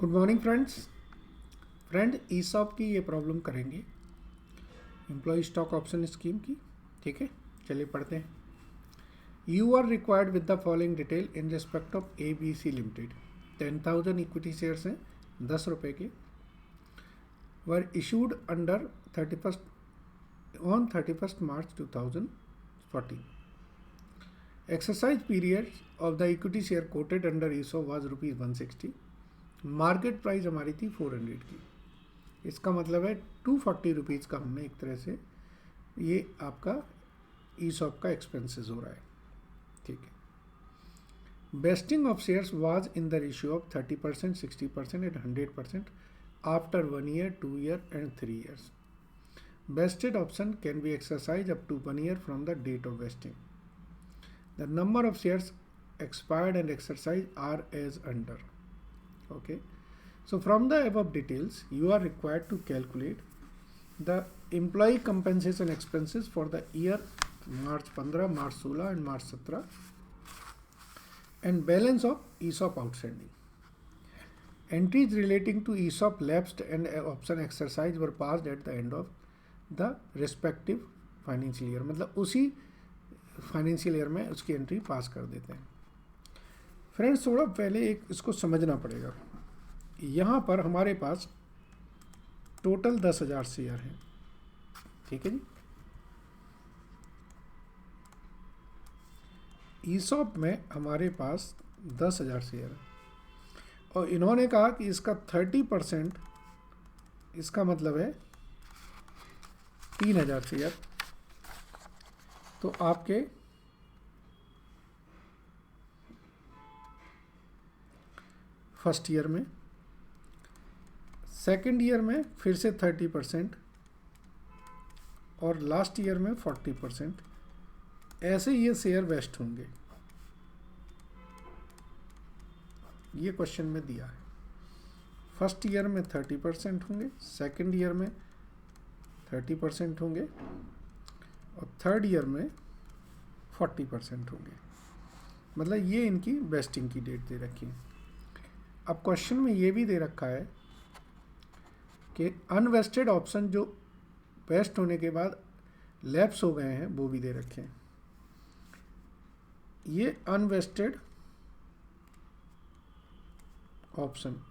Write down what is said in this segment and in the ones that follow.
Good morning friend ESOP की ये problem करेंगे एम्प्लॉय स्टॉक ऑप्शन स्कीम की। ठीक है, चलिए पढ़ते हैं। You are required with the following detail in respect of ABC limited. 10,000 equity shares हैं, 10 रुपये के, were issued under 31 March 2014। Exercise period of the equity share quoted under ESOP was ₹160। Market price हमारी थी 400 की। इसका मतलब है 240 रुपीज़ का हमने एक तरह से ये आपका ESOP का एक्सपेंसेस हो रहा है। ठीक है। Wasting of shares was in the ratio of 30%, 60% and 100% after 1 year, 2 year and 3 years। vested option can be exercised up to 1 year from the date of vesting। the number of shares expired and exercised are as under। Okay, so from the above details you are required to calculate the employee compensation expenses for the year March 15, March 16 and March 17 and balance of ESOP outstanding। entries relating to ESOP lapsed and option exercise were passed at the end of the respective financial year। मतलब उसी financial year में उसकी entry पास कर देते हैं। Friends, थोड़ा पहले एक इसको समझना पड़ेगा। यहाँ पर हमारे पास टोटल 10,000 शेयर हैं। ठीक है जी। ESOP में हमारे पास 10,000 शेयर है और इन्होंने कहा कि इसका 30%, इसका मतलब है 3,000 शेयर, तो आपके फर्स्ट ईयर में, सेकेंड ईयर में फिर से 30% और लास्ट ईयर में 40%, ऐसे ये शेयर वेस्ट होंगे। ये क्वेश्चन में दिया है। फर्स्ट ईयर में 30% होंगे, सेकेंड ईयर में 30% होंगे और थर्ड ईयर में 40% होंगे। मतलब ये इनकी वेस्टिंग की डेट दे रखी है। अब क्वेश्चन में ये भी दे रखा है कि अनवेस्टेड ऑप्शन जो वेस्ट होने के बाद लैप्स हो गए हैं वो भी दे रखे हैं। ये अनवेस्टेड ऑप्शन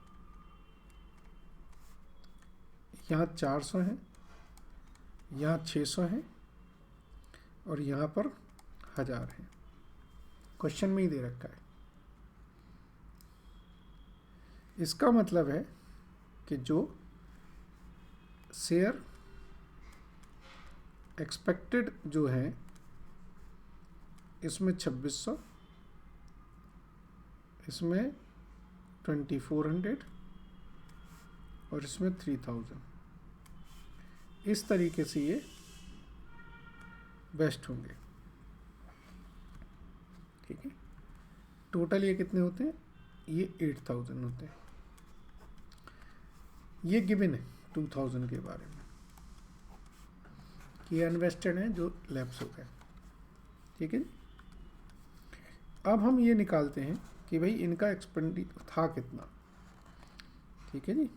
यहाँ 400 हैं, यहाँ 600 हैं और यहाँ पर 1000 हैं। क्वेश्चन में ही दे रखा है। इसका मतलब है कि जो शेयर एक्सपेक्टेड जो है इसमें 2600, इसमें 2400 और इसमें 3000, इस तरीके से ये वेस्ट होंगे। ठीक है। टोटल ये कितने होते हैं? ये 8000 होते हैं। ये गिवन है 2000 के बारे में कि अनवेस्टेड हैं जो लैप्स हो गए। ठीक है जी। अब हम ये निकालते हैं कि भाई इनका एक्सपेंडिचर था कितना। ठीक है जी।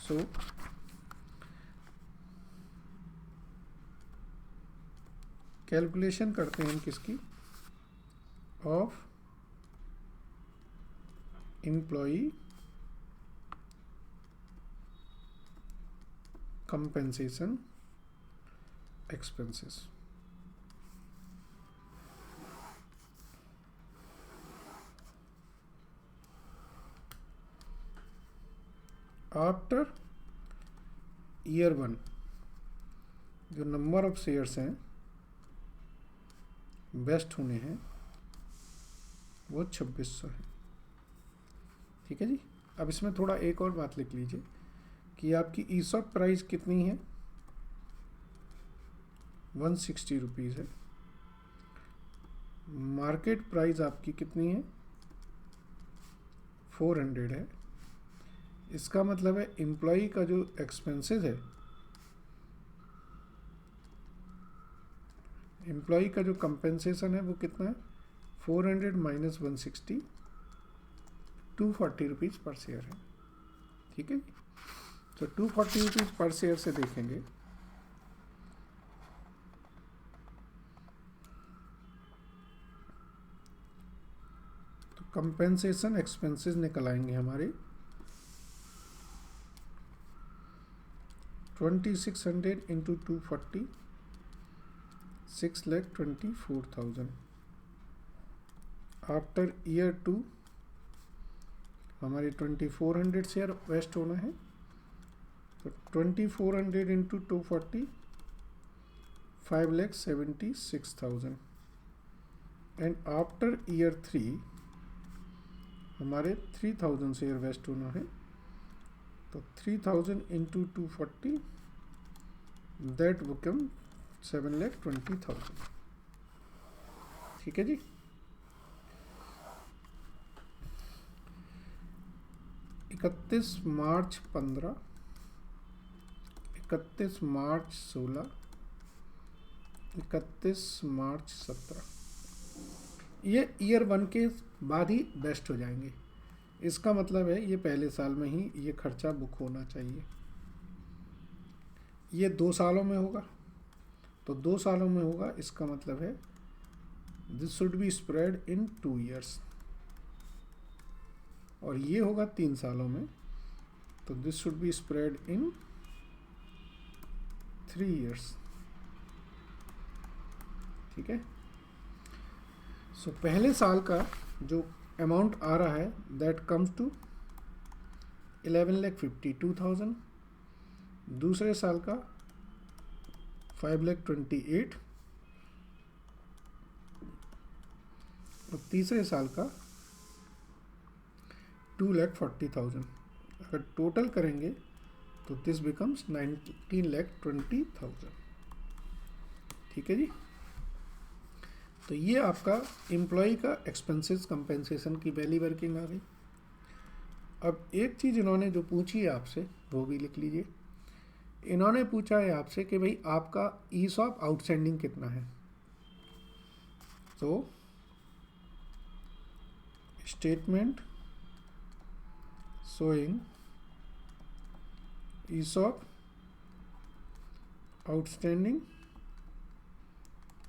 सो कैलकुलेशन करते हैं हम किसकी, of employee compensation expenses। After year 1 जो नंबर ऑफ शेयर्स हैं वेस्ट होने हैं वो 2600 है। ठीक है जी। अब इसमें थोड़ा एक और बात लिख लीजिए कि आपकी ESOP प्राइस कितनी है, 160 रुपीज़ है। मार्केट प्राइस आपकी कितनी है, 400 है। इसका मतलब है एम्प्लॉई का जो एक्सपेंसेस है, एम्प्लॉई का जो कंपेंसेशन है वो कितना है, 400 - 160, 240 रुपीज़ पर शेयर है। ठीक है। तो 240 रुपीज़ पर शेयर से देखेंगे तो कंपेंसेशन एक्सपेंसेस निकल आएंगे हमारे 2600 इंटू 240 6,24,000 आफ्टर ईयर 2 हमारे 2400 शेयर वेस्ट होना है। तो 2400 इंटू 240 5,76,000 एंड आफ्टर ईयर 3 हमारे 3000 शेयर वेस्ट होना है। तो 3000 इंटू 240 दैट बिकम 7,20,000। ठीक है जी। इकतीस मार्च 15, 31 मार्च 16, 31 मार्च 17, ये ईयर 1 के बाद ही बेस्ट हो जाएंगे। इसका मतलब है ये पहले साल में ही ये खर्चा बुक होना चाहिए। ये 2 सालों में होगा, तो 2 सालों में होगा, इसका मतलब है this should be spread in 2 years. और ये होगा 3 सालों में, तो this should be spread in 3 years. ठीक है। सो पहले साल का जो अमाउंट आ रहा है दैट कम्स टू 11,52,000, दूसरे साल का 5,28,000 और तीसरे साल का 2,40,000। अगर टोटल करेंगे तो दिस बिकम्स 19,20,000। ठीक है जी। तो ये आपका एम्प्लॉय का एक्सपेंसेस कंपेंसेशन की वैली वर्किंग आ गई। अब एक चीज़ इन्होंने जो पूछी है आपसे वो भी लिख लीजिए। इन्होंने पूछा है आपसे कि भाई आपका ईसॉप आउटस्टैंडिंग कितना है। तो statement showing ESOP outstanding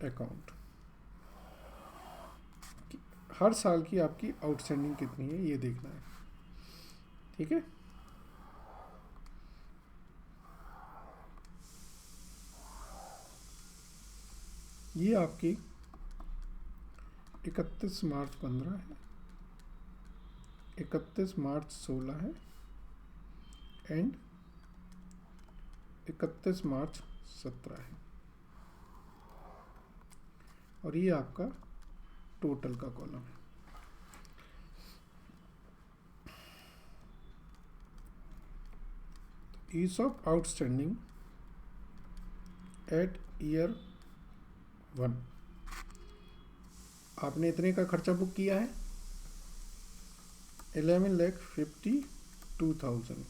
account, हर साल की आपकी आउटस्टैंडिंग कितनी है ये देखना है। ठीक है। ये आपकी 31 मार्च 15 है, 31 मार्च 16 है एंड 31 मार्च 17 है। और ये आपका टोटल का कॉलम है। ESOP आउटस्टैंडिंग एट ईयर 1, आपने इतने का खर्चा बुक किया है 11,52,000।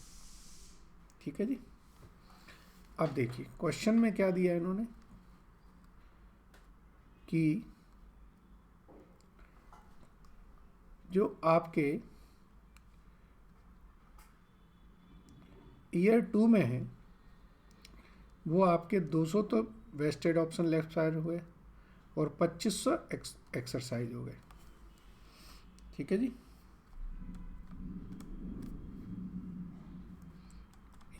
ठीक है जी। अब देखिए क्वेश्चन में क्या दिया है इन्होंने कि जो आपके ईयर 2 में है वो आपके 200 तो वेस्टेड ऑप्शन लेफ्ट साइड हुए और 2500 एक्सरसाइज हो गए। ठीक है जी।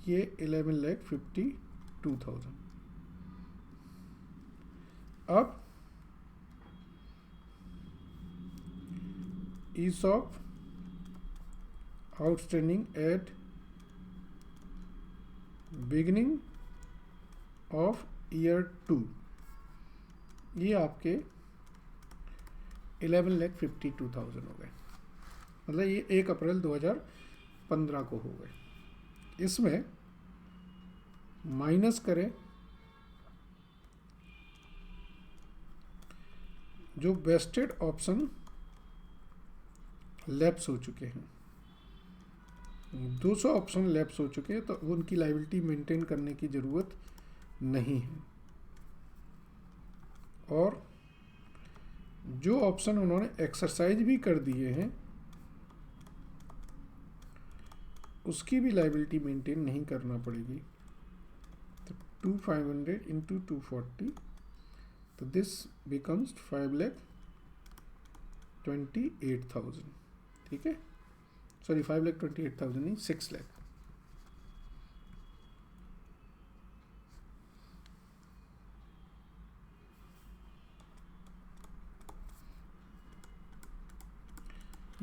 ये 11,52,000। अब ESOP outstanding at beginning of year 2, ये आपके 11,52,000 हो गए। मतलब ये 1 अप्रैल 2015 को हो गए। इसमें माइनस करें जो वेस्टेड ऑप्शन लैप्स हो चुके हैं, 200 ऑप्शन लैप्स हो चुके हैं, तो उनकी लायबिलिटी मेंटेन करने की ज़रूरत नहीं है। और जो ऑप्शन उन्होंने एक्सरसाइज भी कर दिए हैं उसकी भी लाइबिलिटी मेंटेन नहीं करना पड़ेगी। तो 2500 इंटू 240, तो दिस बिकम्स 5,28,000। ठीक है, सॉरी 5,28,000 नहीं, 6 लाख।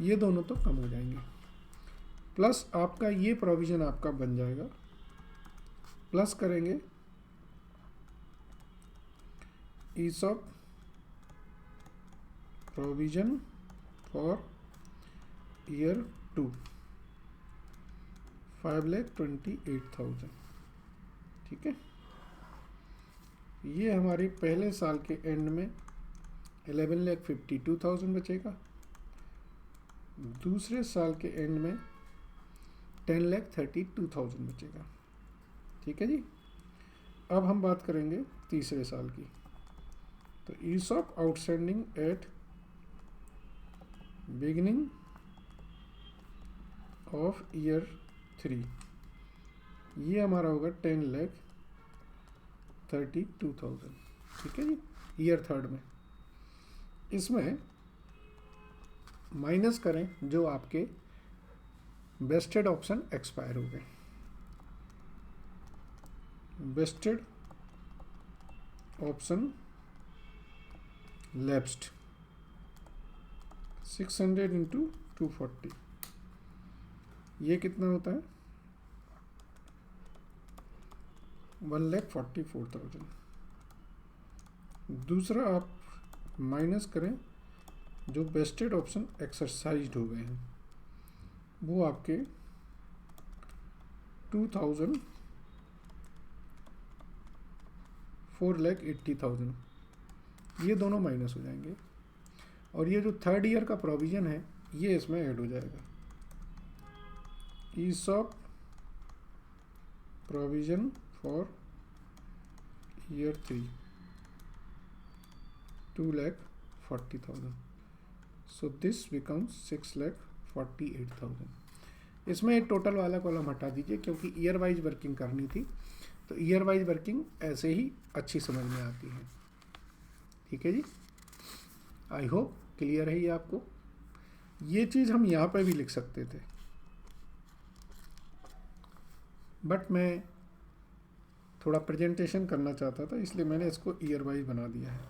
ये दोनों तो कम हो जाएंगे, प्लस आपका ये प्रोविजन आपका बन जाएगा, प्लस करेंगे ESOP प्रोविजन फॉर ईयर 2, 5,28,000। ठीक है, ये हमारे पहले साल के एंड में 11,52,000 बचेगा, दूसरे साल के एंड में 10,32,000 बचेगा। ठीक है जी। अब हम बात करेंगे तीसरे साल की। तो ESOP outstanding at beginning of year 3, ये हमारा होगा 10,32,000। ठीक है जी, ईयर थर्ड में। इसमें माइनस करें जो आपके वेस्टेड ऑप्शन एक्सपायर हो गए, वेस्टेड ऑप्शन लैप्स्ड, 600 इंटू 240, ये कितना होता है 1,44,000। दूसरा आप माइनस करें जो वेस्टेड ऑप्शन एक्सरसाइज्ड हो गए हैं, वो आपके 2,000, 4,80,000, ये दोनों माइनस हो जाएंगे। और ये जो थर्ड ईयर का प्रोविज़न है ये इसमें ऐड हो जाएगा, ESOP provision for year 3, 2,40,000। So this becomes 6,48,000। इसमें एक टोटल वाला कॉलम हटा दीजिए क्योंकि ईयर वाइज वर्किंग करनी थी, तो ईयर वाइज वर्किंग ऐसे ही अच्छी समझ में आती है। ठीक है जी, आई होप क्लियर है ये आपको। ये चीज़ हम यहाँ पे भी लिख सकते थे, बट मैं थोड़ा प्रेजेंटेशन करना चाहता था इसलिए मैंने इसको ईयर वाइज बना दिया है।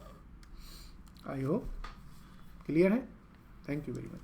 आई होप क्लियर है। Thank you very much.